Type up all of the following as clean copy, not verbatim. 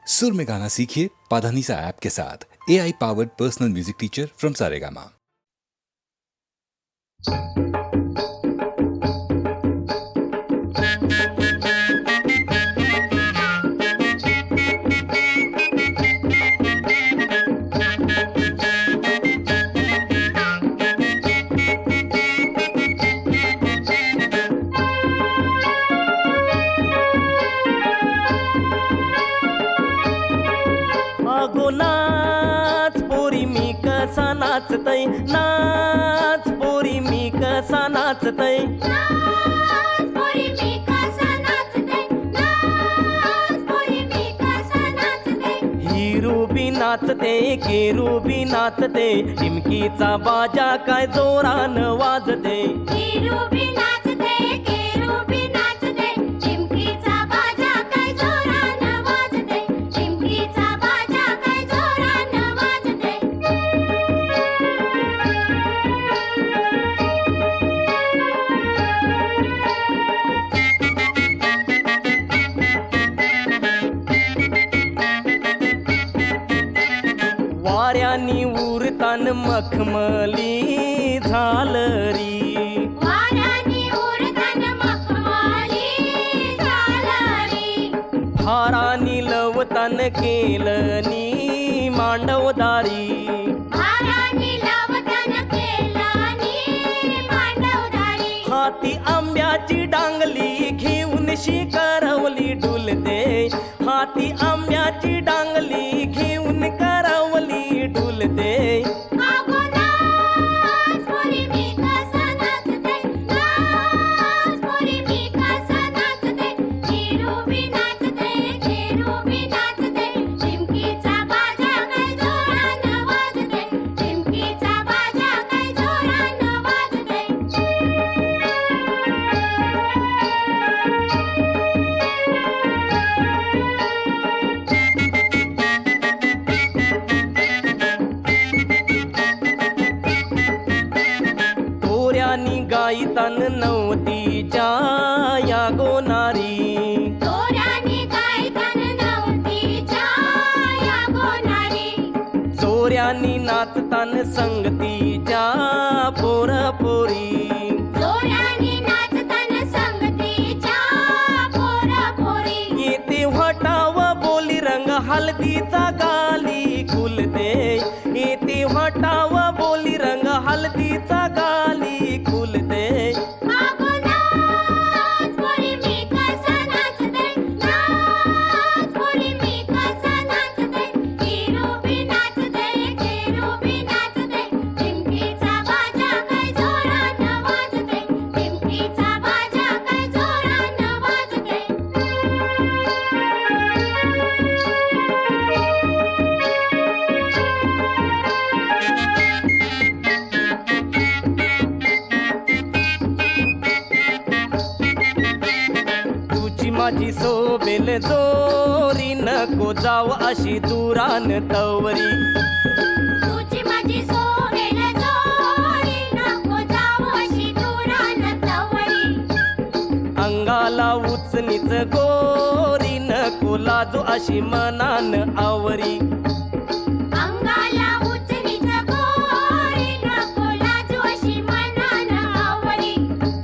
सुर में गाना सीखिए पाधानीसा ऐप के साथ। AI powered personal music teacher from Saregama. अगो नाच पोरी मी कसा नाचतय, नाच पोरी मी कसा नाचतय, नाच पोरी मी कसा नाचते, नाच पोरी मी कसा नाचते. हिरू बी नाचते, केरू बी नाचते, टिमकीचा बाजा काय जोरान वाजते. हिरू बी नाचते, केरू बी नाचते, चिमकीचा बाजा काय जोरानं वाजते, चिमकीचा बाजा काय जोरानं वाजते. वाऱ्यानी उरतान मखमली झालरी, वाऱ्याने उरतान मखमली झालरी, फारानी लवतान केलनी मांडवदारी. भाराने लावतान केलानी मांडवदारी. हाती आंब्याची डांगली घेऊन शिकरवली डुलते, हाती आंब्याची डांगली घेऊन करवली डुलते. अगो नाच पोरी मी कसा नाचते, नाच पोरी मी कसा नाचते, हिरू बी नाचते, केरू बी नाचते, चिमकीचा बाजा काय जोरानं वाजते, चिमकीचा बाजा काय जोरानं वाजते. तोऱ्यानी गायतान नवतीच्या या गोनारी, तोऱ्याने गायतान नवतीच्या या गोनारी, चोऱ्यानी नाचतान संगतीच्या पोरपोरी. जोऱ्याने नाचतान संगतीच्या पोरापोरी. येते व्हटाव बोली रंग हलदीचा गाली खुलते, येते व्हटाव बोली रंग हलदीचा गाली खुलते. अगो नाच पोरी मी कसा नाचते, नाच पोरी मी कसा नाचते, हिरू बी नाचते, केरू बी नाचते, चिमकीचा बाजा काय जोरानं वाजते, चिमकीचा बाजा काय जोरानं वाजते. तुझी माझी सोबेल जोरी नको जाव अशी दुरान तवरी. तुझी माझी सोनेल जोडी नको जाऊ अशी दुरानं तवरी. अंगाला उचनीच गोरी नको लाजो अशी मनान आवरी. अंगाला उचलीच गोरी नको लाजू अशी मनानं आवरी.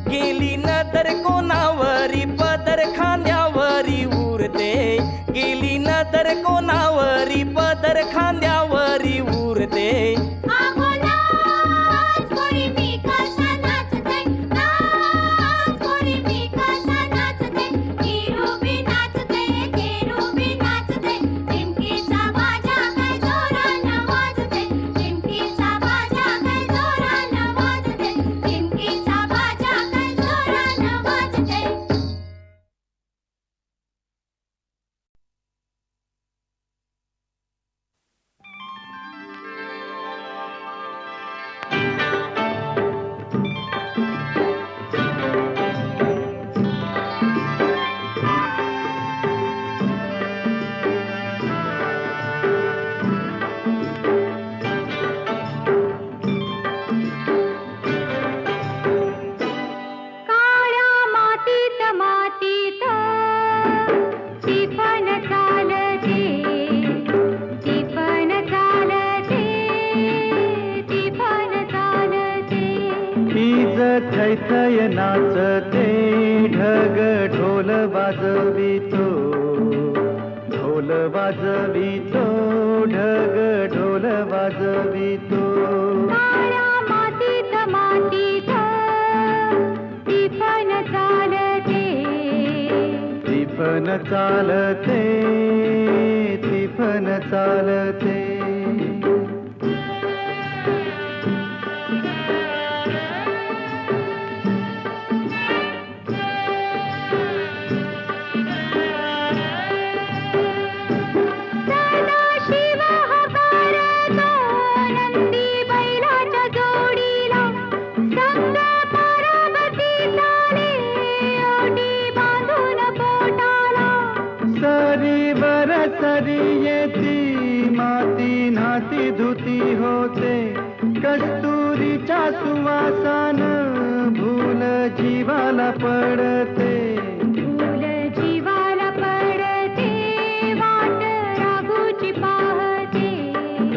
गेली नदर कोणावरी पदर खांद्यावरी उरते, गेली नदर कोणावरी पदर खांद्यावरी उरते. अगो नाच पोरी मी कसा नाचते, नाच पोरी मी कसा नाचते, हिरू बी नाचते, केरू बी नाचते, चिमकीचा बाजा काय जोरानं वाजते, चिमकीचा बाजा काय जोरानं वाजते, चिमकीचा बाजा काय जोरानं वाजते. थैथय नाचते ढग ढोल वाजवितो, ढोल वाजवितो ढग ढोल वाजवितो. काळ्या मातीत मातीत टिपण चालते, टिपण चालते, टिपण चालते. सदाशिव हकारतो नंदी बैलाच्या जोडीला, संग पार्वती चाले ओटी बांधून पोटाला. सरीवर सरी येती माती नाती धुती होते, कस्तुरीच्या सुवासान भूल जीवाला पडते. फूल जीवाला पडते, वाट राघूची पाहते.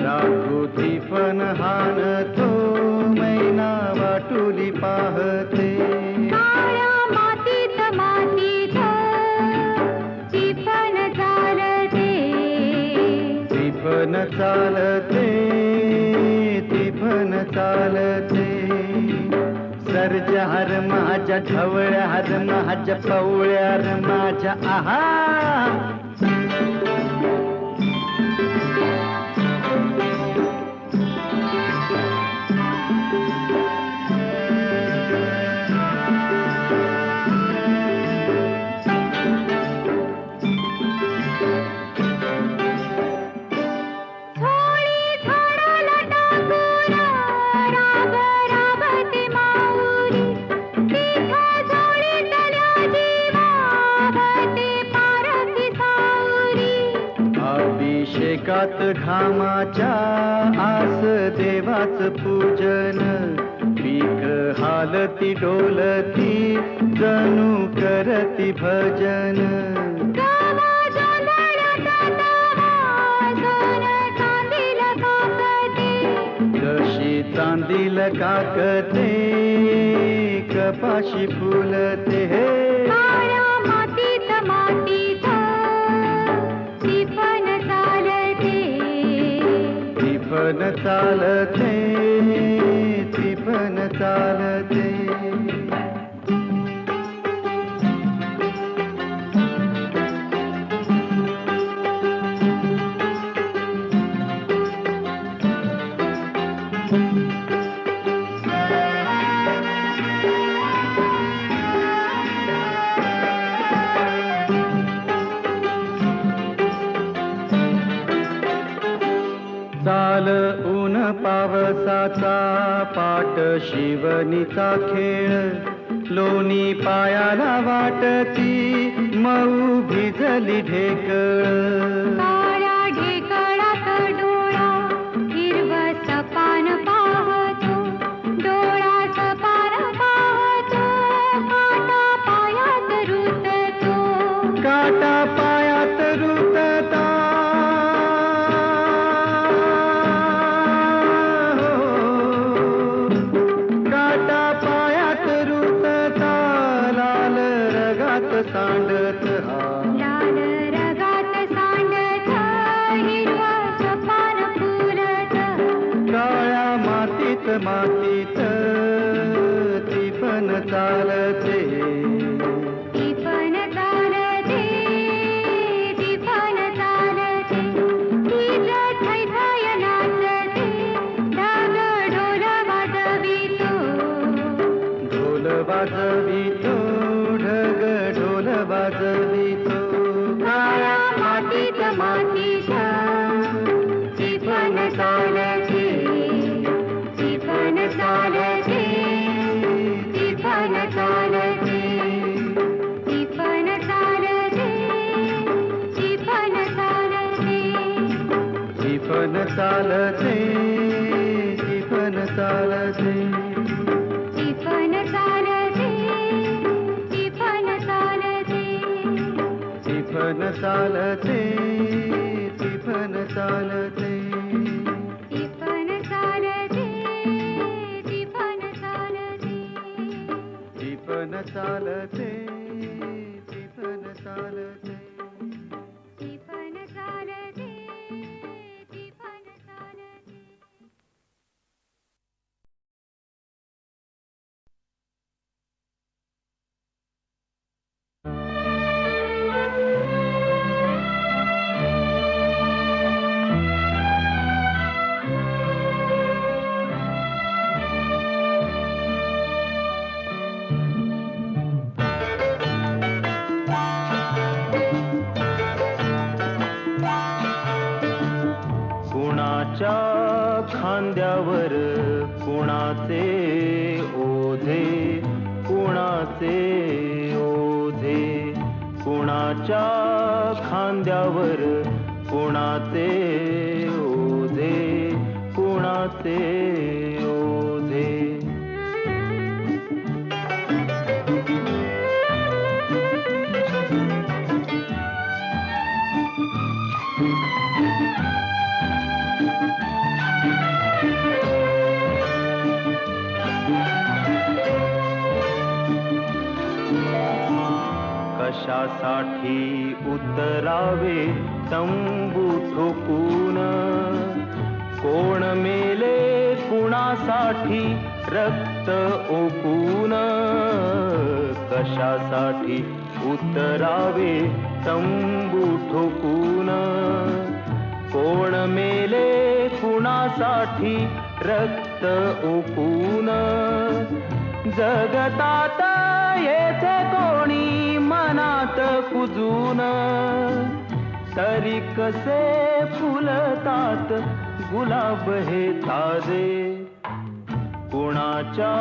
राघुती पण हानतो मैना वाटुली पाहते. काळ्या मातीत मातीत टिपण चालते, टिपण चालते, टिपण चालते. सर्जा हर माझ्या ढवळ्या हर माझ्या पवळ्या हर माझ्या आहा. थोडी झाडाला टाकून राब राबते माऊली, तिथं झोळीतल्या जीवावते पारखी सावरी. अभिषेकात घामाच्या आस देवाच पूजन, पीक हालती डोलती जणू करती भजन. गावा जोंधळ्यात तवा सोनं चांदील काकते, जशी चांदील काकते कपाशी फुलते. हे काळ्या मातीत मातीत टिपण चालते, टिपण चालते, टिपण चालते. चाल ऊन पावसाचा पाट शिवनीचा खेळ, लोणी पायाला वाटती मऊ भिजली ढेकळ. काळ्या ढेकळात डोळा हिरवं सपान पाहतो, डोळा सपान पाहतो, काटा पायात रुततो. काटा पायात रुतता, काटा पायात रुतता, लाल रगात सांडत हा. लाल रगात सांडत हिरवं सपान फुलत. काळ्या मातीत मातीत टिपण चालते, टिपण चालते, टिपण चालते. तिथं थैथय नाचते, ढग ढोल वाजवितो, ढोल वाजवितो ढग ढोल वाजवितो. काळ्या मातीत मातीत टिपण चालते, टिपण चालते, टिपण चालते, टिपण चालते, टिपण चालते. टिपण चालते, टिपण चालते. टिपण चालते, टिपण चालते. टिपण चालते, टिपण चालते. टिपण चालते, टिपण चालते. चालते टिफन चालते टिफन चालते टिफन चालते कुणाच्या खांद्यावर कुणाचे ओझे कुणाचे ओझे कुणाच्या खांद्यावर कुणाचे ओझे कुणाचे ओझे कशासाठी उतरावे तंबू ठोकून कोण मेले कुणासाठी रक्त ओकून कशासाठी उतरावे तंबू ठोकून कोण मेले कुणासाठी रक्त ओकून जगतात येथे कोणी मनात कुजून तरी कसे फुलतात गुलाब हे ताजे कुणाच्या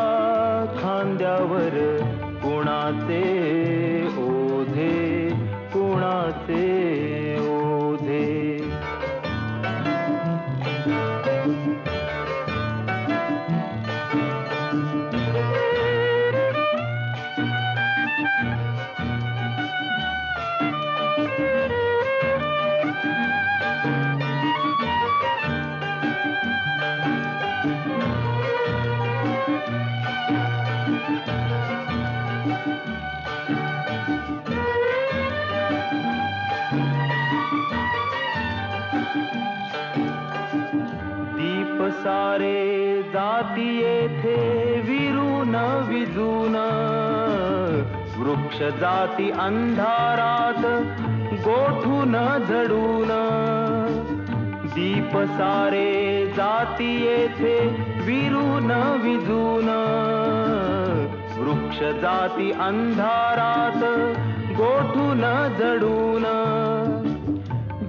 खांद्यावर कुणाचे ओझे कुणाचे ओझे दीप सारे जाती येथे विरून विजून वृक्ष जाती अंधारात गोठून झडून दीप सारे जाती येथे विरून विजून वृक्ष जाती अंधारात गोठून झडून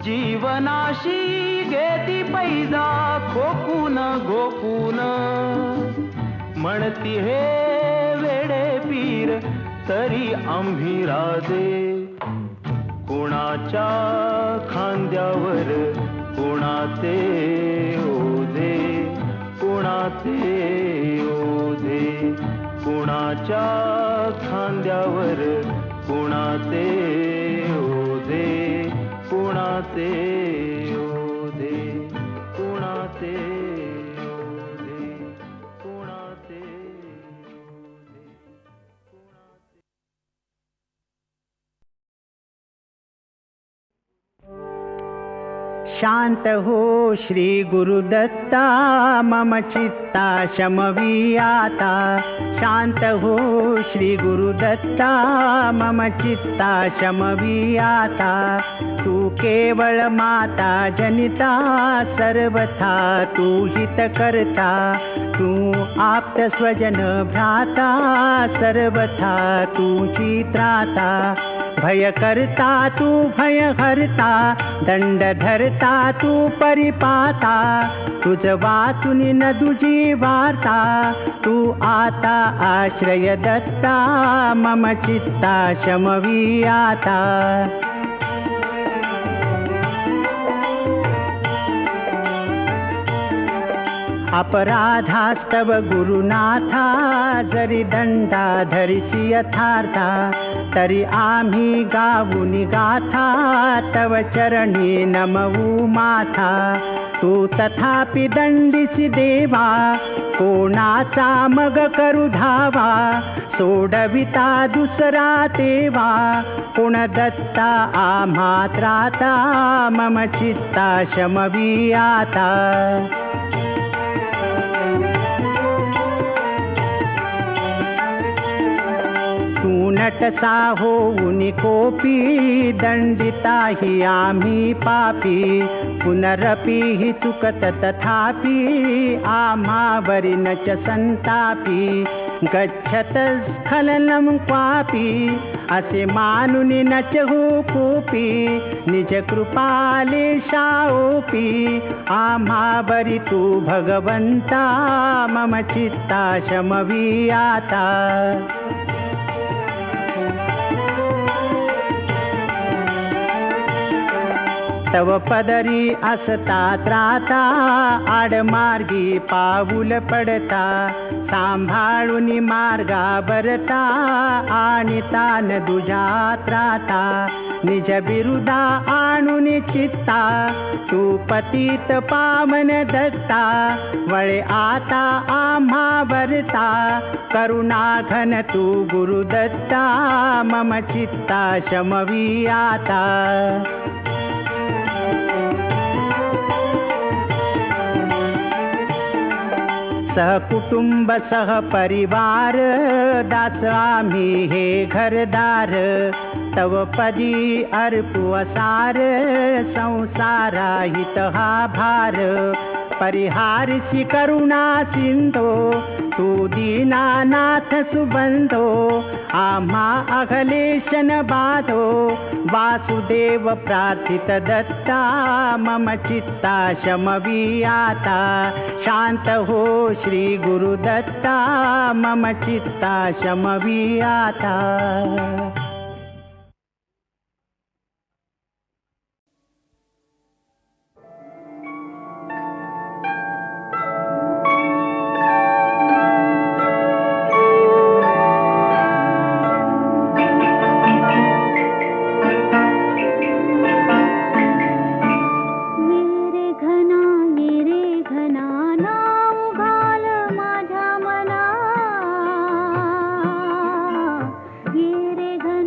जीवनाशी घेती पैजा खोकून घोकून म्हणती हे वेडे पीर तरी आम्ही राजे कुणाच्या खांद्यावर कुणाचे ओझे कुणाचे ओझे कुणाच्या खांद्यावर कुणाचे ओझे कुणाचे ओझे कुणाचे ओझे कुणाचे ओझे कुणाचे शांत हो श्री गुरुदत्ता मम चित्ता शमवी आता शांत हो श्री गुरुदत्ता मम चित्ता शमवी आता तू केवळ माता जनिता सर्वथा तू हित करता तू आप्त स्वजन भ्राता सर्वथा तुझी त्राता भय करता तू भय हरता दंड धरता तू परिपाता तुझ वाचून न तुझी वार्ता तू आता आश्रय दत्ता मम चित्ता शमवी आता अपराधास्तव गुरुनाथा जरी दंडा धरिसी यथार्था तरी आम्ही गाऊनी गाथा तव चरणी नमवू माथा तू तथापि दंडिसी देवा कोणाचा मग करू धावा सोडविता दुसरा तेवा कोण दत्ता आम्हा त्राता मम चित्ता शमवी आता तू नटसा होऊन कोपी दंडिता हि आम्ही पापी पुनरपि हि चुकत तथापि आम्हावरी न च संतापी गच्छत स्खलनं क्वापि असे मानुनि न च हो कोपी निज कृपाले शाओपी आम्हावरी तू भगवंता मम चित्ता शमवी आता तव पदरी असता त्राता आडमार्गी पाऊल पडता सांभाळून मार्गा बरता आणि तान दुजा त्राता निज बिरुदा आणून चित्ता तू पतित पावन दत्ता वळे आता आम्हा बरता करुणा घन तू गुरुदत्ता मम चित्ता शमवी आता सहकुटुंब सहपरिवार दास आम्ही हे घरदार तव पदी अर्पू असार संसारा हित हा भार परिहारसी करुणा सिंधो तू दीनानाथ सुबंधो आम्हा अघलेशन बाधो वासुदेव प्रार्थित दत्ता मम चित्ता शमवी आता शांत हो श्री गुरुदत्ता मम चित्ता शमवी आता ये रे घना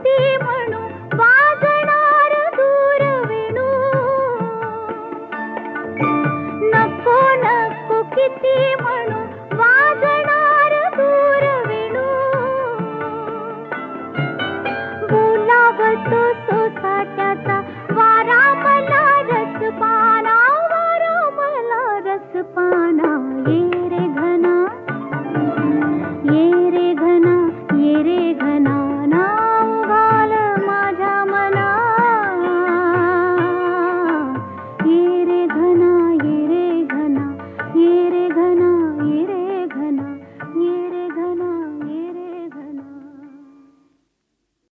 ती